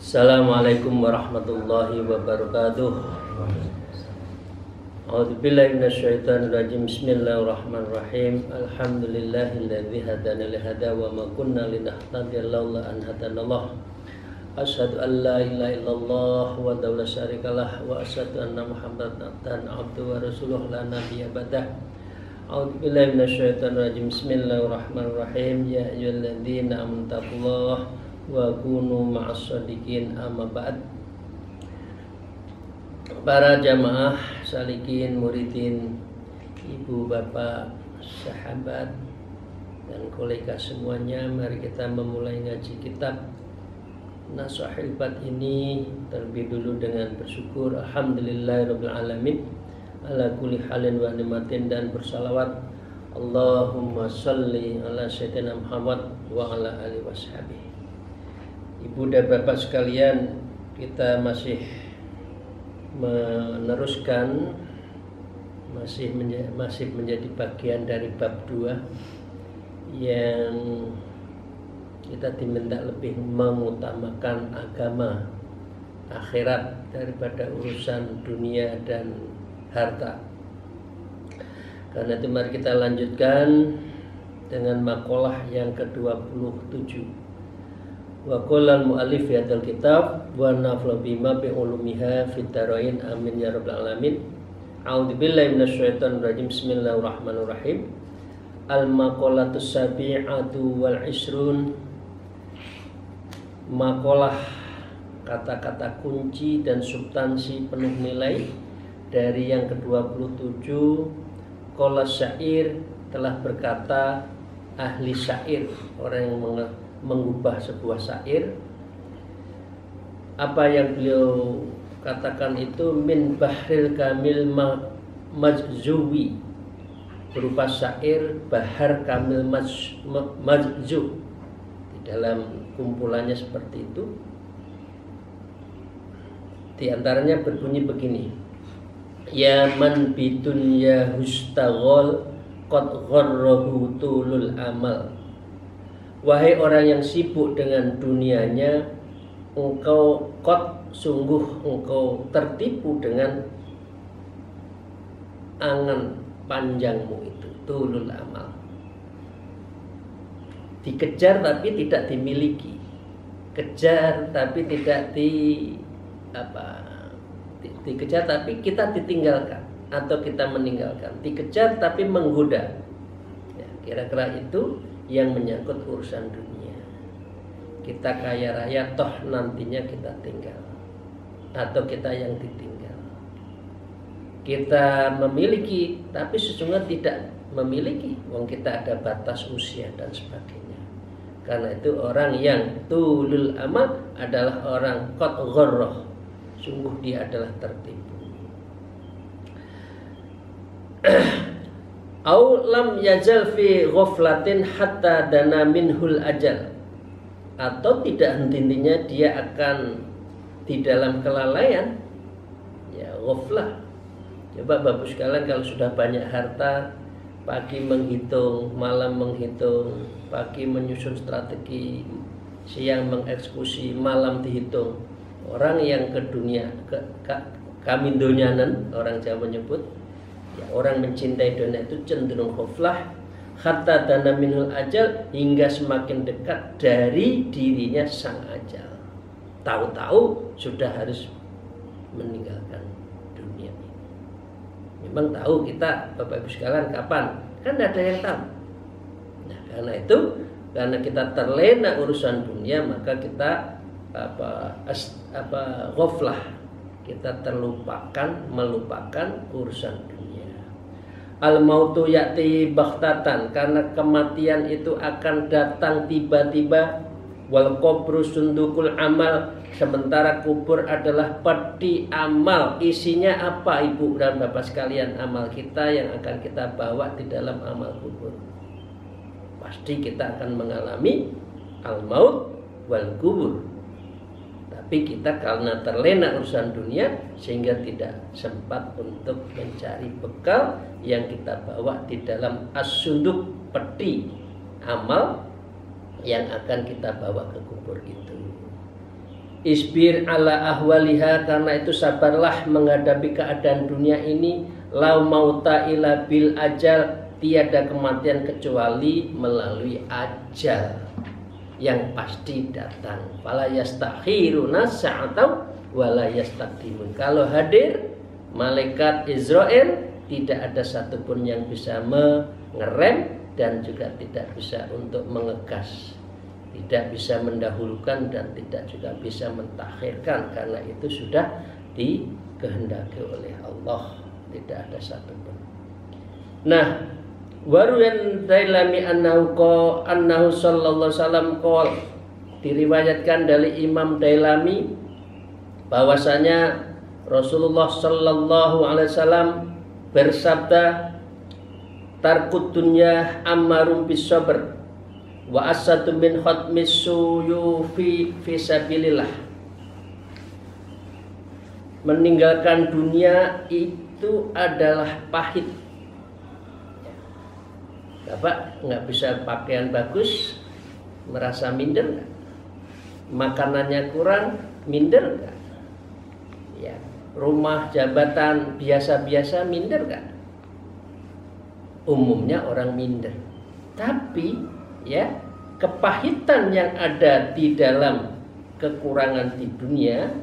Assalamualaikum warahmatullahi wabarakatuh. A'udzubillahi minasyaitonir rajim. Bismillahirrahmanirrahim. Alhamdulillahilladzi hadana li hada wa ma kunna linahtadiya laula an hadanallah. Asyhadu an la ilaha illallah wa la syarikalah wa asyhadu anna Muhammadan abduhu wa rasuluh la nabiyya ba'dah. A'udzubillahi minasyaitonir rajim. Bismillahirrahmanirrahim. Ya ayyuhalladzina amanu taqullaha wa kunu ma'as shadiqin, amma ba'd. Para jamaah salikin, muridin, ibu, bapak, sahabat, dan kolega semuanya, mari kita memulai ngaji kitab Nashahul Ibad ini terlebih dulu dengan bersyukur alhamdulillahirabbil alamin ala kulli halin wa ni'matin, dan bersalawat Allahumma sholli ala sayyidina Muhammad wa ala alihi washabihi. Ibu dan bapak sekalian, kita masih meneruskan, masih menjadi bagian dari bab 2 yang kita diminta lebih mengutamakan agama akhirat daripada urusan dunia dan harta. Karena itu mari kita lanjutkan dengan makalah yang ke-27. Wa qala al-mu'allif fi hadzal kitab wa nafa'ana bima bi ulumiha fid dharain, amin ya rabbal alamin. A'udzubillahi minasyaitonir rajim. Bismillahirrahmanirrahim. Al-maqalatus sabi'atu wal isrun. Maqalah, kata-kata kunci dan substansi penuh nilai dari yang ke-27. Qala syair, telah berkata ahli syair, orang yang mengubah sebuah syair. Apa yang beliau katakan itu min bahril kamil majzuwi, berupa syair bahar kamil majzu. Di dalam kumpulannya seperti itu, di antaranya berbunyi begini: ya man bidunya hustaghol qad gharrahu tulul amal. Wahai orang yang sibuk dengan dunianya, engkau sungguh engkau tertipu dengan angan panjangmu itu, tulul amal. Dikejar tapi tidak dimiliki, kejar tapi tidak dikejar tapi kita ditinggalkan atau kita meninggalkan, dikejar tapi menggoda. Ya, kira-kira itu yang menyangkut urusan dunia. Kita kaya raya toh nantinya kita tinggal, atau kita yang ditinggal. Kita memiliki tapi sesungguhnya tidak memiliki, wong kita ada batas usia dan sebagainya. Karena itu orang yang tulul amal adalah orang qad gharrah, sungguh dia adalah tertipu. Au lam yazal fi ghaflatin hatta dana minhul ajal, atau tidak henti-hentinya dia akan di dalam kelalaian, ya ghaflah. Coba bapak sekalian, kalau sudah banyak harta, pagi menghitung, malam menghitung, pagi menyusun strategi, siang mengeksekusi, malam dihitung. Orang yang ke dunia kamindonyanan, orang Jawa menyebut, ya, orang mencintai dunia itu cenderung ghaflah hatta dana minul ajal, hingga semakin dekat dari dirinya sang ajal. Tahu-tahu sudah harus meninggalkan dunia ini. Memang tahu kita, Bapak Ibu sekalian, kapan? Kan tidak ada yang tahu. Nah, karena itu, karena kita terlena urusan dunia, maka kita ghaflah, kita melupakan urusan dunia. Al-mautu ya'ti baghtatan, karena kematian itu akan datang tiba-tiba. Wal qabru sundukul amal, Sementara kubur adalah peti amal. Isinya apa ibu dan bapak sekalian? Amal kita yang akan kita bawa di dalam amal kubur. Pasti kita akan mengalami al-maut wal kubur. Tapi kita karena terlena urusan dunia sehingga tidak sempat untuk mencari bekal yang kita bawa di dalam as-sunduk, peti amal yang akan kita bawa ke kubur itu. Isbir ala ahwaliha, karena itu sabarlah menghadapi keadaan dunia ini. Lau mauta ila bil ajal, tiada kematian kecuali melalui ajal yang pasti datang. Fala yastakhiruna sa'atau wala yastaqdimun. Kalau hadir malaikat Israel, tidak ada satupun yang bisa mengerem dan juga tidak bisa untuk mengegas. Tidak bisa mendahulukan dan tidak juga bisa mentakhirkan, karena itu sudah dikehendaki oleh Allah. Tidak ada satupun. Nah, waruyan Dailami annahu sallallahu sallam qol, diriwayatkan dari Imam Dailami bahwasanya Rasulullah sallallahu alaihi wasallam bersabda, tarkut dunya ammarum bis sabr wa asatu min khatmis suyufi fisabilillah. Meninggalkan dunia itu adalah pahit. Bapak nggak bisa pakaian bagus, merasa minder nggak? Makanannya kurang, minder nggak? Ya, rumah jabatan biasa-biasa, minder nggak? Umumnya orang minder. Tapi ya, kepahitan yang ada di dalam kekurangan di dunia,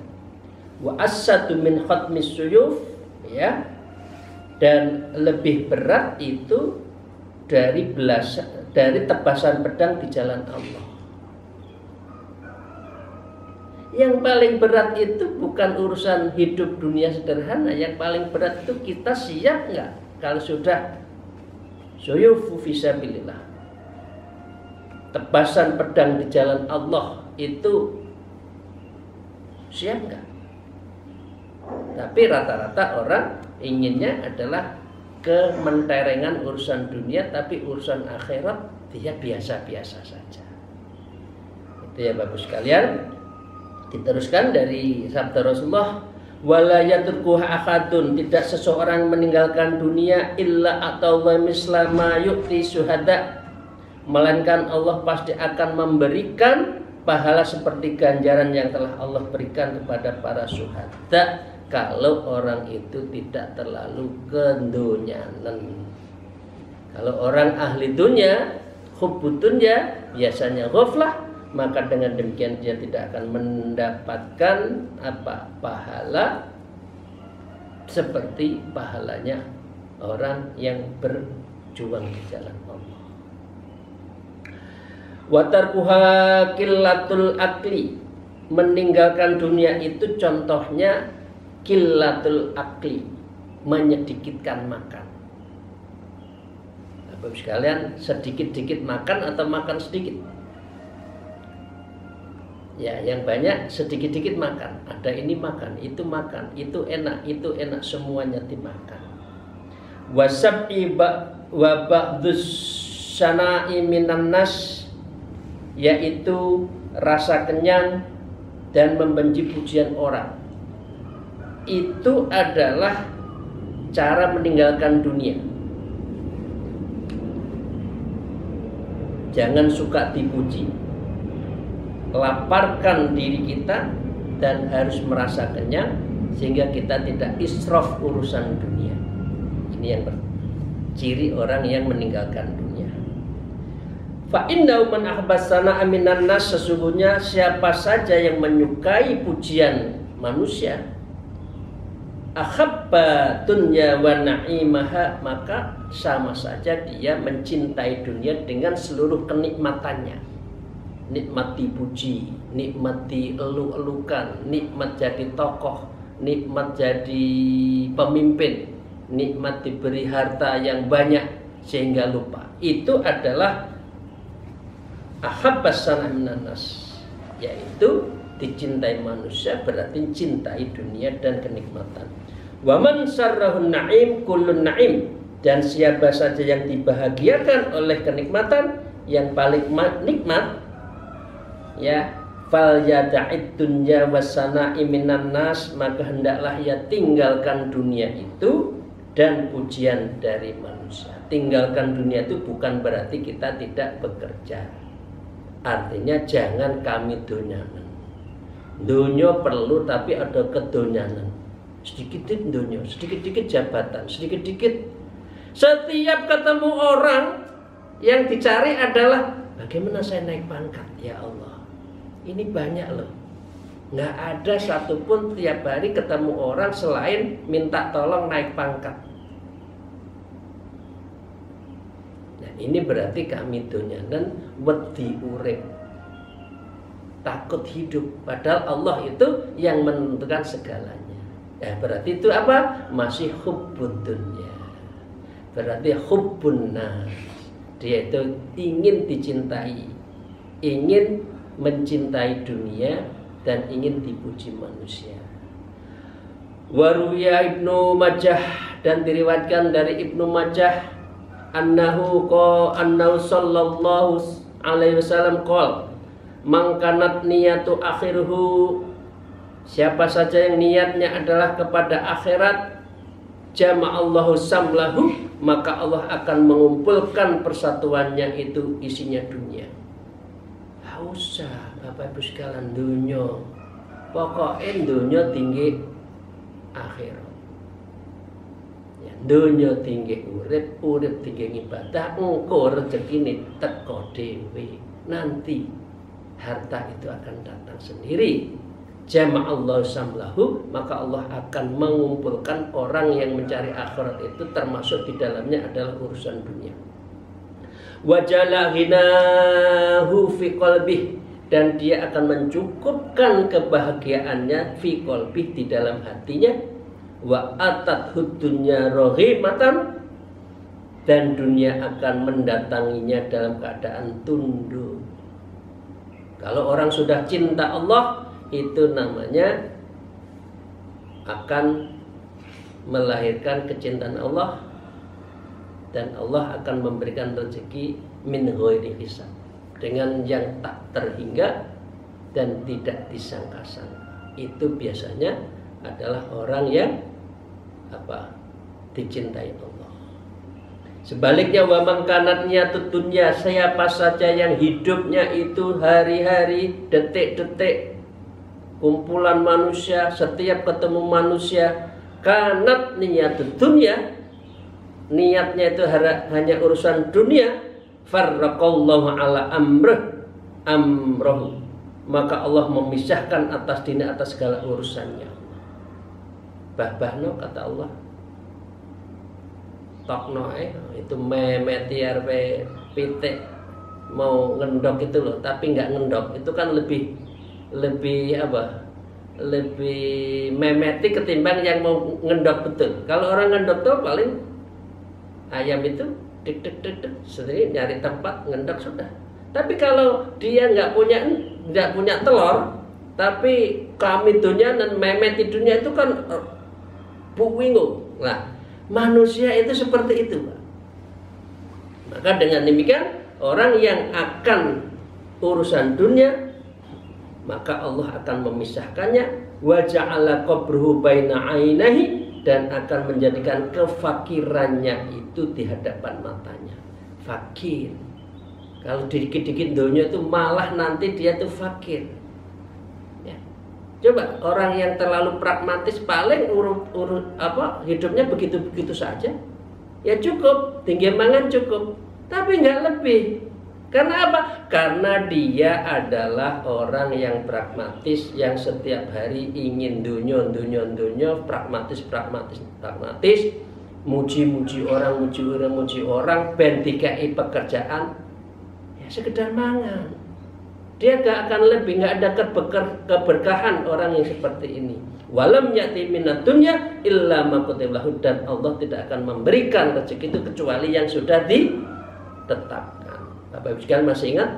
wa asatu min khatmis suyuf, ya, dan lebih berat itu dari tebasan pedang di jalan Allah. Yang paling berat itu bukan urusan hidup dunia sederhana. Yang paling berat itu kita siap nggak kalau sudah suyufu fisabilillah, tebasan pedang di jalan Allah itu siap nggak? Tapi rata-rata orang inginnya adalah kementerengan urusan dunia, tapi urusan akhirat dia biasa-biasa saja. Itu ya Bapak sekalian. Diteruskan dari sabda Rasulullah, wala yatruku ahadun, tidak seseorang meninggalkan dunia illa atau mislama yu'ti syuhada, melainkan Allah pasti akan memberikan pahala seperti ganjaran yang telah Allah berikan kepada para syuhada, kalau orang itu tidak terlalu kedunyanan. Kalau orang ahli dunia, hubbud dunya, biasanya ghaflah, maka dengan demikian dia tidak akan mendapatkan pahala seperti pahalanya orang yang berjuang di jalan Allah. Wa tarkuha qillatul akli, meninggalkan dunia itu contohnya qillatul akli, menyedikitkan makan. Bapak sekalian, sedikit-sedikit makan atau makan sedikit? Ya, yang banyak sedikit-sedikit makan. Ada ini makan, itu enak, semuanya dimakan. Wasab'i wa ba'dus sana'i minan nas, yaitu rasa kenyang dan membenci pujian orang. Itu adalah cara meninggalkan dunia. Jangan suka dipuji, laparkan diri kita dan harus merasa kenyang sehingga kita tidak israf urusan dunia. Ini yang ciri orang yang meninggalkan dunia. Fa innahu man ahbasana aminan nas, sesungguhnya siapa saja yang menyukai pujian manusia, ahabba dunya wa na'imaha, maka sama saja dia mencintai dunia dengan seluruh kenikmatannya. Nikmat dipuji, nikmat dielu-elukan, nikmat jadi tokoh, nikmat jadi pemimpin, nikmat diberi harta yang banyak sehingga lupa. Itu adalah ahabbas sana minan nas, yaitu dicintai manusia berarti cintai dunia dan kenikmatan. Wa man sarrahun na'im kullun na'im, dan siapa saja yang dibahagiakan oleh kenikmatan yang paling nikmat, ya, fal yada'id dunya wasana'i minan nas, maka hendaklah ia tinggalkan dunia itu dan pujian dari manusia. Tinggalkan dunia itu bukan berarti kita tidak bekerja. Artinya jangan kami donyanan. Dunia perlu tapi ada kedonyanan. Sedikit-sedikit dunia, sedikit-sedikit jabatan, sedikit-sedikit. Setiap ketemu orang yang dicari adalah bagaimana saya naik pangkat, ya Allah. Ini banyak loh. Nggak ada satupun tiap hari ketemu orang selain minta tolong naik pangkat. Nah, ini berarti kami donyanan wedi urip, takut hidup. Padahal Allah itu yang menentukan segalanya. Ya, berarti itu apa? Masih hubbud dunya. Berarti hubbun nas. Dia itu ingin dicintai, ingin mencintai dunia dan ingin dipuji manusia. Waruya Ibnu Majah, dan diriwayatkan dari Ibnu Majah annahu sallallahu alaihi wasallam qol man kanat niyatu akhiruhu, siapa saja yang niatnya adalah kepada akhirat, jama'allahu samlahu, maka Allah akan mengumpulkan persatuannya itu isinya dunia. Gak usah Bapak Ibu sekalian dunia, pokoknya dunia tinggi akhirat. Ya, dunia tinggi urip, urip tinggi ibadah, engko rezekine teko dhewe. Nanti harta itu akan datang sendiri. Jama'allahu samlahu, maka Allah akan mengumpulkan orang yang mencari akhirat itu, termasuk di dalamnya adalah urusan dunia. Wajalahinahu fi qalbih, dan dia akan mencukupkan kebahagiaannya fi qalbih, di dalam hatinya. Wa atat hudunya rohimatan, dan dunia akan mendatanginya dalam keadaan tunduk. Kalau orang sudah cinta Allah, itu namanya akan melahirkan kecintaan Allah, dan Allah akan memberikan rezeki min ghairi hisab, dengan yang tak terhingga dan tidak disangka-sangka. Itu biasanya adalah orang yang dicintai Allah. Sebaliknya, wa man kanat niyatud dunya, siapa saja yang hidupnya itu hari-hari, detik-detik, kumpulan manusia, setiap ketemu manusia, kanat niyatud dunya, niatnya itu hanya urusan dunia, farraqallahu ala amrohu, maka Allah memisahkan atas dina atas segala urusannya. Bahbahno, kata Allah, tokno itu memeti arpe pitik mau ngendok itu loh, tapi nggak ngendok, itu kan lebih memeti ketimbang yang mau ngendok betul. Kalau orang ngendok tuh paling ayam itu dek sendiri nyari tempat ngendok sudah. Tapi kalau dia nggak punya telur, tapi kami dunia dan memet dunia itu kan buwingu. Nah, manusia itu seperti itu, Pak. Maka dengan demikian, orang yang akan urusan dunia, maka Allah akan memisahkannya. Wa ja'ala qabruhu baina ainahi, dan akan menjadikan kefakirannya itu di hadapan matanya. Fakir. Kalau dikit-dikit dunia itu malah nanti dia tuh fakir. Ya. Coba orang yang terlalu pragmatis paling hidupnya begitu-begitu saja. Ya cukup, tinggi mangan cukup, tapi nggak lebih. Karena apa? Karena dia adalah orang yang pragmatis, yang setiap hari ingin dunia, pragmatis, muji orang, ben dikai pekerjaan, ya sekedar mangan. Dia gak akan lebih, gak ada keberkahan orang yang seperti ini. Walam ya'ti minad dunya illa ma kutiba lahu, dan Allah tidak akan memberikan rezeki itu kecuali yang sudah ditetapkan. Bapak Ibu sekalian masih ingat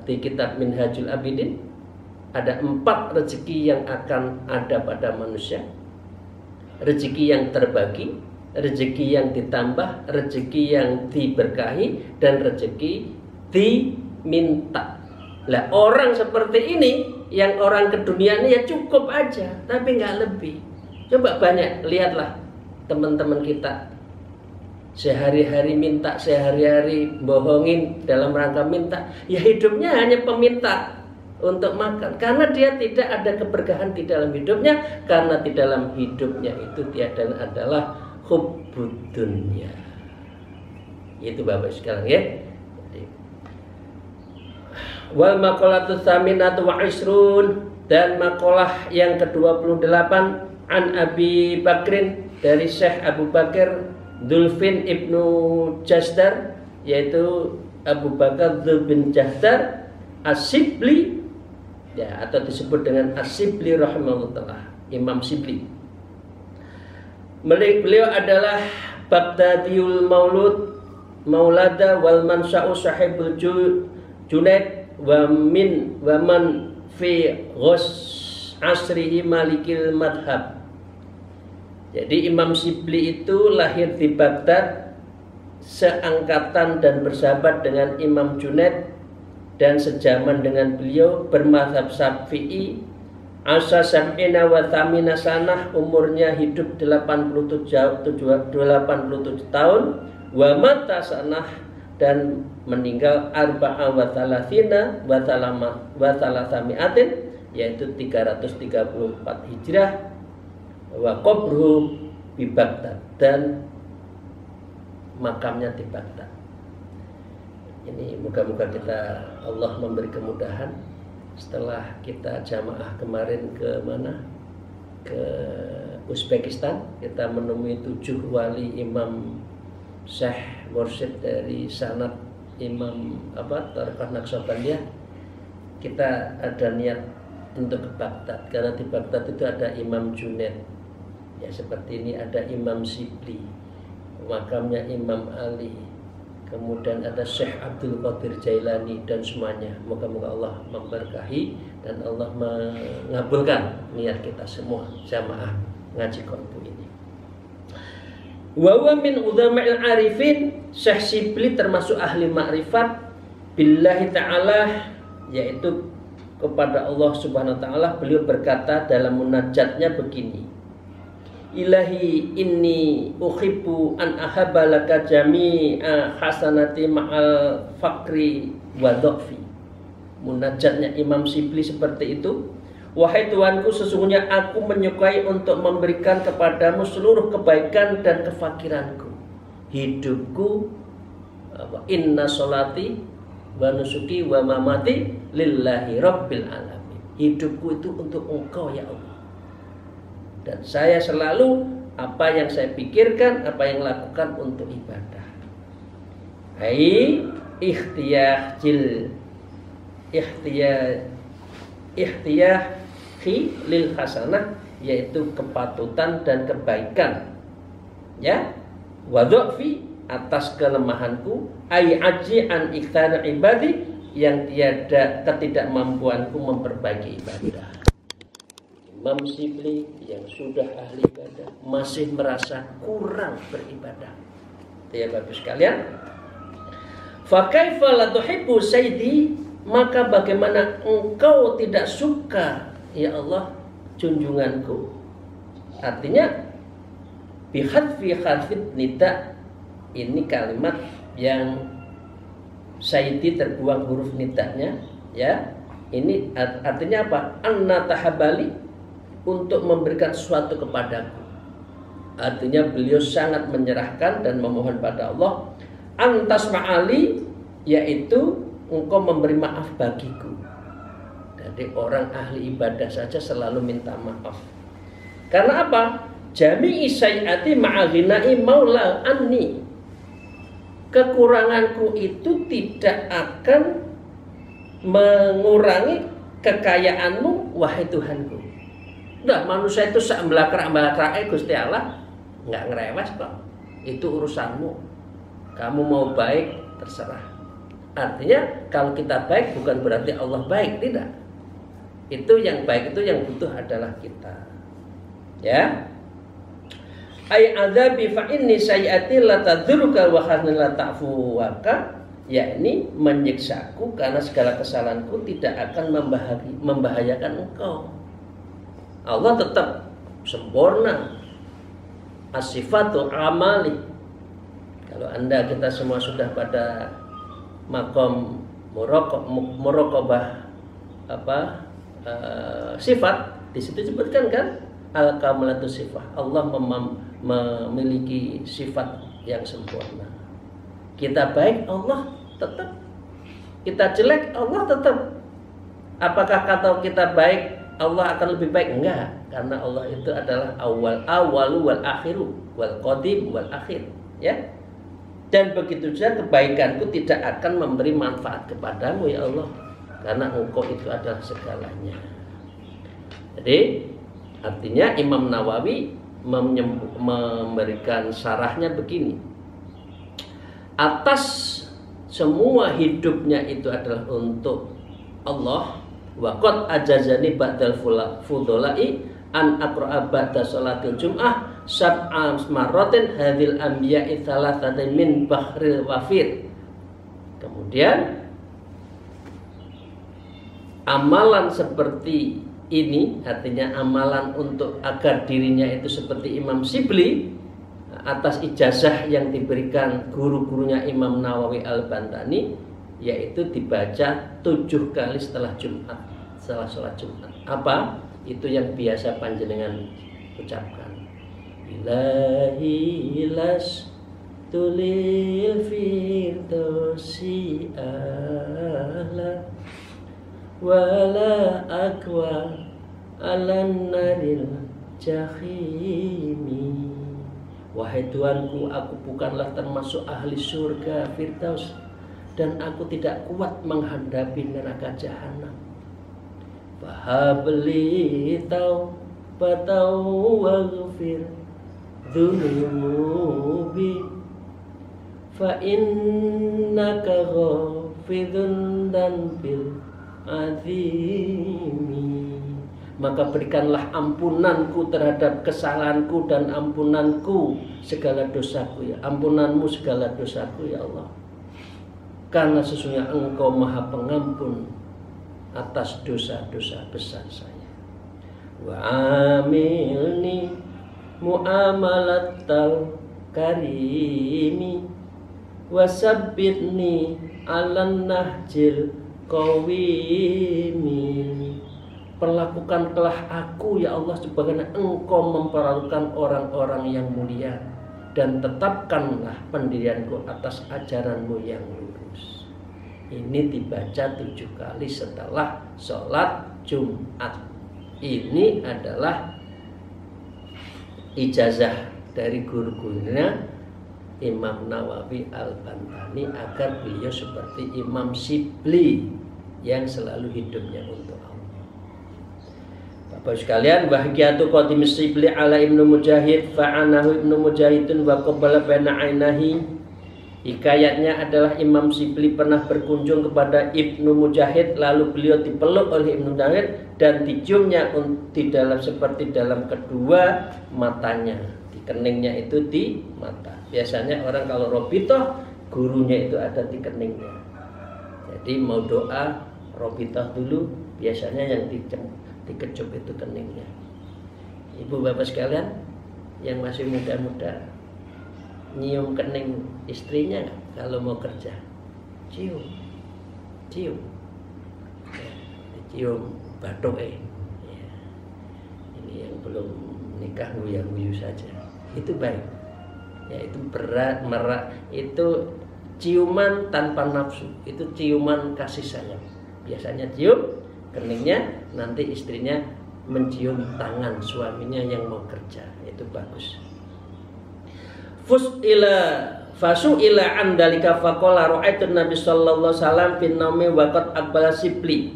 di kitab Minhajul Abidin ada 4 rezeki yang akan ada pada manusia. Rezeki yang terbagi, rezeki yang ditambah, rezeki yang diberkahi, dan rezeki diminta. Lah orang seperti ini, yang orang ke dunia ini ya cukup aja, tapi nggak lebih. Coba banyak, lihatlah teman-teman kita sehari-hari minta, sehari-hari bohongin dalam rangka minta. Ya hidupnya hanya peminta untuk makan, karena dia tidak ada keberkahan di dalam hidupnya, karena di dalam hidupnya itu tiada adalah hubbud dunya. Itu Bapak sekalian ya. Wal maqalatu tsaminatu wa isrun, dan maqalah yang ke-28 an Abi Bakrin, dari Syekh Abu Bakar Dzulfin ibnu Jazdar, yaitu Abu Bakar Dzulfin Jazdar As-Sibli, ya, atau disebut dengan As-Sibli rahimahullah, Imam Sibli. Beliau adalah Baghdadiyul Maulada wal Mansa'u Sahibul Junaid wa man fi ghus asrihi Malikil Madhab. Jadi Imam Sibli itu lahir di Baghdad, seangkatan dan bersahabat dengan Imam Junaid, dan sejaman dengan beliau, bermadzhab Syafi'i. Asa sam'ina wa thamina sanah, umurnya hidup 87 tahun. Wa mata sanah, dan meninggal arba'a wa thalathina wa thalathami'atin, yaitu 334 Hijrah. Wa qabruhu bi Baghdad, dan makamnya di Baghdad. Ini moga-moga kita Allah memberi kemudahan. Setelah kita jamaah kemarin ke mana? Ke Uzbekistan, kita menemui 7 wali imam Syekh Mursyid dari sanad Imam Tariqah Naqsabandiyah. Kita ada niat untuk ke Baghdad, karena di Baghdad itu ada Imam Junaid. Ya seperti ini, ada Imam Sibli, makamnya Imam Ali, kemudian ada Syekh Abdul Qadir Jailani, dan semuanya. Moga-moga Allah memberkahi dan Allah mengabulkan niat kita semua jamaah ngaji kolbu ini. Wa huwa min udzama'il arifin, Syekh Sibli termasuk ahli ma'rifat billahi ta'ala, yaitu kepada Allah Subhanahu wa ta'ala. Beliau berkata dalam munajatnya begini: Ilahi inni uhibbu an ahabba laka jami'a hasanati ma'al fakri wa dha'fi. Munajatnya Imam Sibli seperti itu. Wahai Tuhanku, sesungguhnya aku menyukai untuk memberikan kepadamu seluruh kebaikan dan kefakiranku. Hidupku, inna sholati wa nusuki wa mamati lillahi rabbil alamin. Hidupku itu untuk Engkau ya Allah. Dan saya selalu, apa yang saya pikirkan, apa yang lakukan untuk ibadah. Hai ikhtiyahi lil hasanah, yaitu kepatutan dan kebaikan. Ya, wa dha'fi, atas kelemahanku, ai aji an ikhtana ibadi, yang tiada ketidakmampuanku memperbaiki ibadah. Imam Sibli yang sudah ahli ibadah masih merasa kurang beribadah. Ya Bapak sekalian, fa kaifa la tuhibbu sayyidi, maka bagaimana engkau tidak suka ya Allah junjunganku. Artinya bihadfi harfit nida, ini kalimat yang sayyidi terbuang huruf nidanya, ya. Ini artinya apa? Anna tahabali, untuk memberikan sesuatu kepadaku. Artinya beliau sangat menyerahkan dan memohon pada Allah. Antas ma'ali, yaitu engkau memberi maaf bagiku. Jadi orang ahli ibadah saja selalu minta maaf. Karena apa? Jami'i sayyati ma'aghinai maula anni. Kekuranganku itu tidak akan mengurangi kekayaanmu, wahai Tuhanku. Udah, manusia itu sak mbelakrak-mbelakrak Gusti Allah nggak ngerewes kok. Itu urusanmu. Kamu mau baik terserah. Artinya kalau kita baik bukan berarti Allah baik, tidak. Itu yang baik, itu yang butuh adalah kita. Ya. Ai adzabi fa inni sayyati la tadzuruka wa hasni la ta'fuwaka, yakni menyiksaku karena segala kesalahanku tidak akan membahayakan engkau. Allah tetap sempurna. As-sifatu amali. Kalau Anda kita semua sudah pada maqam muraqabah sifat, di situ disebutkan kan al-kamalatu sifat. Allah memiliki sifat yang sempurna. Kita baik, Allah tetap. Kita jelek, Allah tetap. Apakah kata kita baik, Allah akan lebih baik? Enggak, karena Allah itu adalah awalu wal akhiru wal qadim wal akhir, ya. Dan begitu saja kebaikanku tidak akan memberi manfaat kepadamu ya Allah, karena Engkau itu adalah segalanya. Jadi artinya Imam Nawawi memberikan syarahnya begini. Atas semua hidupnya itu adalah untuk Allah. Wa qad ajazani ba'dal fudolai an aqra'a ba'da sholatil jum'ah sab'a marratin hadhil anbiya'i thalathatin min bahril wafir. Kemudian amalan seperti ini, artinya amalan untuk agar dirinya itu seperti Imam Shibli atas ijazah yang diberikan guru-gurunya Imam Nawawi Al-Bantani, yaitu dibaca 7 kali setelah Jumat, setelah sholat Jumat. Apa? Itu yang biasa panjenengan ucapkan. Ilahi las tulil firdausi ala wala akwa alan naril jahimi. Wahai Tuhanku, aku bukanlah termasuk ahli surga Firdaus, dan aku tidak kuat menghadapi neraka jahanam. Fahabli taubatau waghfir dzunubi fa innaka ghafidun dan bil azimi. Maka berikanlah ampunanku terhadap kesalahanku dan ampunanku segala dosaku ya. Ampunanmu segala dosaku ya Allah. Karena sesungguhnya Engkau Maha Pengampun atas dosa-dosa besar saya. Wa amilni muamalatal karimi wasabbitni alan nahjil qawimi. Perlakukanlah aku ya Allah sebagaimana Engkau memperlakukan orang-orang yang mulia, dan tetapkanlah pendirianku atas ajaranmu yang lurus. Ini dibaca 7 kali setelah sholat Jumat. Ini adalah ijazah dari guru-gurunya Imam Nawawi Al-Bantani agar beliau seperti Imam Shibli yang selalu hidupnya untuk Allah. Bapak sekalian, bahagiatu qadim Shibli ala Ibnu Mujahid fa'anahu Ibnu Mujahidun wa qabbala baina ainahi. Hikayatnya adalah Imam Shibli pernah berkunjung kepada Ibnu Mujahid, lalu beliau dipeluk oleh Ibnu Mujahid dan diciumnya di dalam seperti dalam kedua matanya, di keningnya itu di mata. Biasanya orang kalau robitoh gurunya itu ada di keningnya. Jadi mau doa robitoh dulu, biasanya yang dikecup itu keningnya. Ibu bapak sekalian yang masih muda-muda, nyium kening istrinya kalau mau kerja, cium ya, dicium batuk ya. Ini yang belum nikah nguyang-nguyu saja, itu baik ya. Itu berat merak, itu ciuman tanpa nafsu, itu ciuman kasih sayang. Biasanya cium keningnya, nanti istrinya mencium tangan suaminya yang mau kerja, itu bagus. Fasu ila andalika faqala ra'aitu Nabi sallallahu alaihi wasallam fin naumi wa qad aqbala Shibli.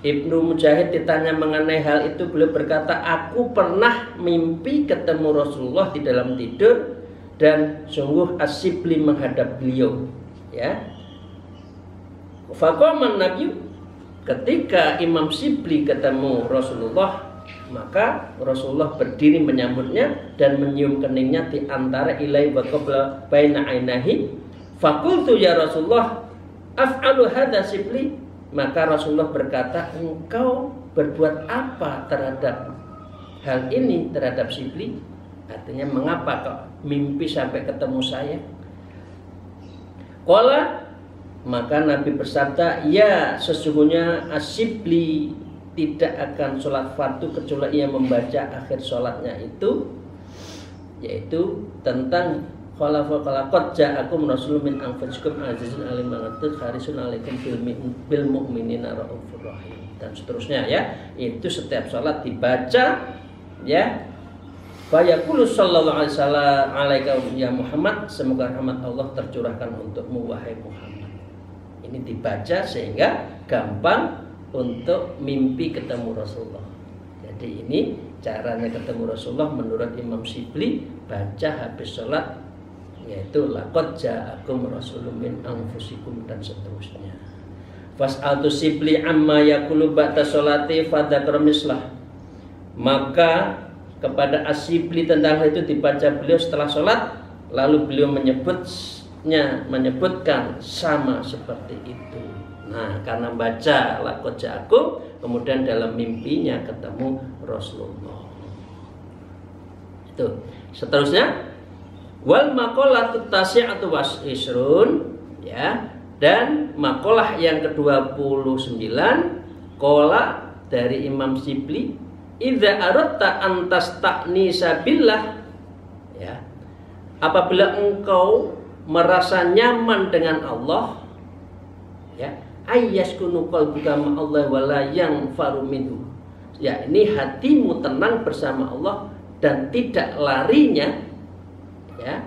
Ibnu Mujahid ditanya mengenai hal itu, beliau berkata, aku pernah mimpi ketemu Rasulullah di dalam tidur dan sungguh As-Shibli menghadap beliau, ya. Faqama Nabi, ketika Imam Shibli ketemu Rasulullah, maka Rasulullah berdiri menyambutnya dan menyium keningnya di antara ilai wa qabla baina ainahi. Fakultu ya Rasulullah af'alu hadza Shibli. Maka Rasulullah berkata, engkau berbuat apa terhadap hal ini, terhadap Shibli? Artinya mengapa kau mimpi sampai ketemu saya? Qala, maka Nabi bersabda, ya sesungguhnya Shibli tidak akan sholat fardu kecuali ia membaca akhir sholatnya itu, yaitu tentang qad ja'akum rasulun min anfusikum azizun alim harisun alaikum bil mu'minina raufur rahim, dan seterusnya ya. Itu setiap sholat dibaca ya. Fayaqulu sallallahu alaihi wasallam alaika ya Muhammad, semoga rahmat Allah tercurahkan untukmu wahai Muhammad. Ini dibaca sehingga gampang untuk mimpi ketemu Rasulullah. Jadi ini caranya ketemu Rasulullah menurut Imam Shibli, baca habis sholat, yaitu laqad ja'akum rasulun min anfusikum dan seterusnya. Fas'altu Shibli amma yaqulu ba'da sholati fadzakara mislah. Maka kepada Shibli tentang hal itu dibaca beliau setelah sholat, lalu beliau menyebutkan sama seperti itu. Nah, karena baca laqad ja'akum, kemudian dalam mimpinya ketemu Rasulullah. Itu. Seterusnya, wal maqalatu tasi'atu was'isrun, ya. Dan maqalah yang ke-29, qala dari Imam Shibli, idza aradta an tasta'nisa billah, ya. Apabila engkau merasa nyaman dengan Allah, ya, ayyaskunu qalbuka ma'allah wala yanfaru minhu. Ya, ini hatimu tenang bersama Allah dan tidak larinya, ya.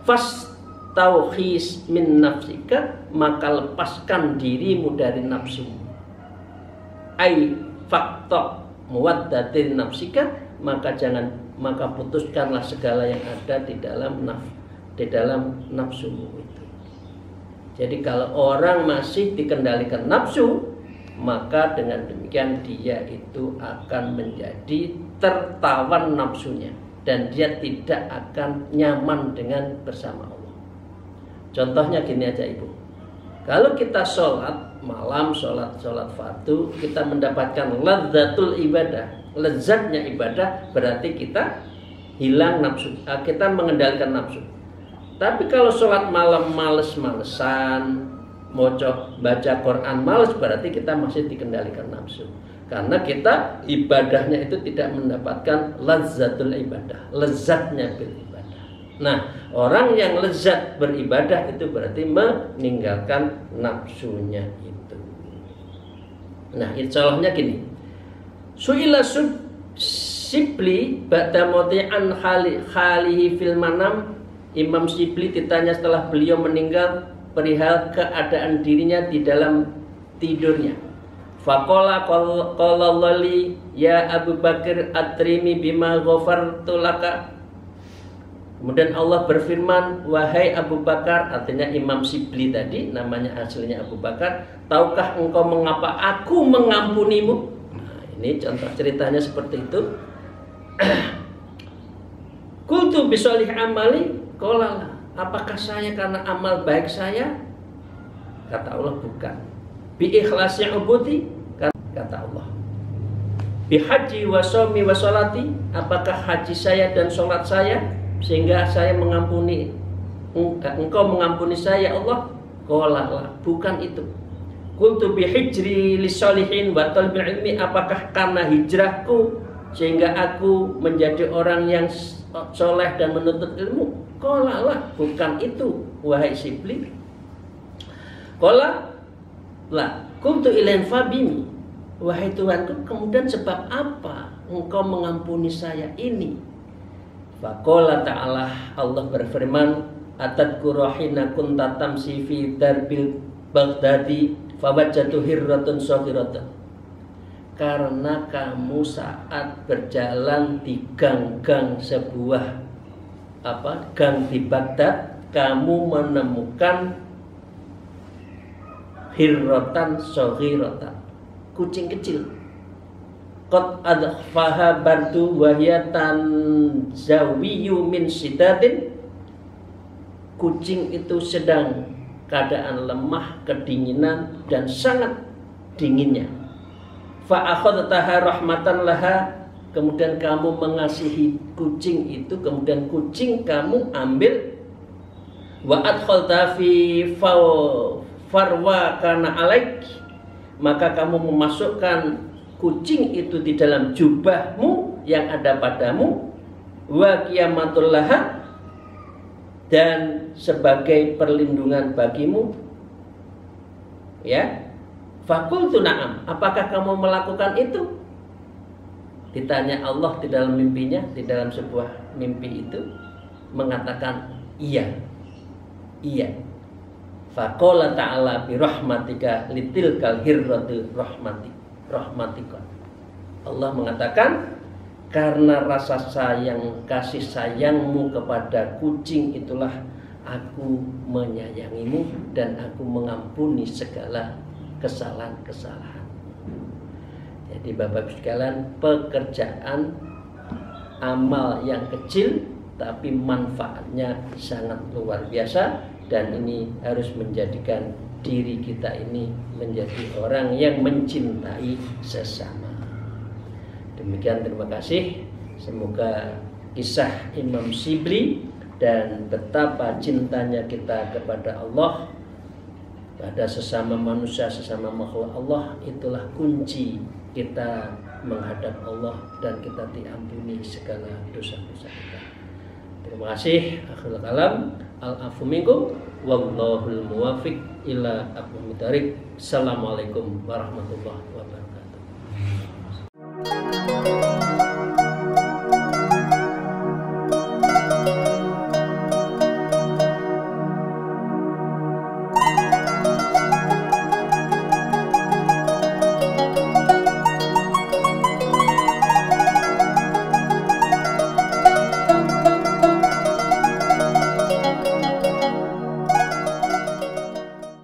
Fastaukhis min nafsika, maka lepaskan dirimu dari nafsumu. Ai faqta muwaddatin nafsika, maka putuskanlah segala yang ada di dalam nafsumu itu. Jadi kalau orang masih dikendalikan nafsu, maka dengan demikian dia itu akan menjadi tertawan nafsunya dan dia tidak akan nyaman dengan bersama Allah. Contohnya gini aja Ibu, kalau kita sholat malam, sholat fardu, kita mendapatkan ladzatul ibadah, lezatnya ibadah, berarti kita hilang nafsu, kita mengendalikan nafsu. Tapi kalau sholat malam males-malesan, baca Quran males, berarti kita masih dikendalikan nafsu. Karena kita ibadahnya itu tidak mendapatkan lazzatul ibadah, lezatnya beribadah. Nah, orang yang lezat beribadah itu berarti meninggalkan nafsunya itu. Nah, insyaalahnya gini. Su'ila Shibli ba'da muti'an khalihi fil manam. Imam Shibli ditanya setelah beliau meninggal perihal keadaan dirinya di dalam tidurnya. Faqala qala li ya Abu Bakar atrimi bima ghafartu laka. Kemudian Allah berfirman, wahai Abu Bakar, artinya Imam Shibli tadi namanya aslinya Abu Bakar, tahukah engkau mengapa aku mengampunimu? Nah, ini contoh ceritanya seperti itu. Qultu bisolih amali, qala, apakah saya karena amal baik saya? Kata Allah, bukan. Bi ikhlasi ubudi, kata Allah. Bi haji wa shaumi wa sholati, apakah haji saya dan sholat saya sehingga saya mengampuni engkau mengampuni saya Allah? Qala, bukan itu. Qultu bi hijri lisolihin wa talbil ilmi, apakah karena hijrahku sehingga aku menjadi orang yang soleh dan menuntut ilmu? Qala, bukan itu wahai Shibli. Qala la kuntu ilain fabimi, wahai Tuhanku, kemudian sebab apa engkau mengampuni saya ini? Faqala ta'ala, Allah berfirman, atadkuru hina kunta tamsi fi darbil Baghdadi fawajjatu hirratun saghiratan. Karena kamu saat berjalan di gang-gang sebuah gang di Baghdad, kamu menemukan hirratan saghiratan, kucing kecil. Qad adfaha bardu wahyatan zawiyu min sidatin. Kucing itu sedang keadaan lemah, kedinginan dan sangat dinginnya. Fa akhadtaha rahmatan laha, kemudian kamu mengasihi kucing itu, kemudian kucing kamu ambil. Wa adkhalta fi farwa kana alaik, maka kamu memasukkan kucing itu di dalam jubahmu yang ada padamu. Wa qiyamatul laha, dan sebagai perlindungan bagimu. Ya, faqultu na'am, apakah kamu melakukan itu? Ditanya Allah di dalam mimpinya, di dalam sebuah mimpi itu, mengatakan iya. Iya. Faqala ta'ala bi rahmatika litilkal hirratu rahmatika. Allah mengatakan, karena rasa sayang, kasih sayangmu kepada kucing itulah aku menyayangimu dan aku mengampuni segala kesalahan-kesalahan. Jadi Bapak Ibu sekalian, pekerjaan amal yang kecil tapi manfaatnya sangat luar biasa, dan ini harus menjadikan diri kita ini menjadi orang yang mencintai sesama. Demikian, terima kasih. Semoga kisah Imam Shibli dan betapa cintanya kita kepada Allah, pada sesama manusia, sesama makhluk Allah, itulah kunci kita menghadap Allah dan kita diampuni segala dosa-dosa kita. Terima kasih. Akhirul kalam, al-afu minkum, wallahul muwafiq ila aqwamit thoriq. Assalamualaikum warahmatullahi wabarakatuh.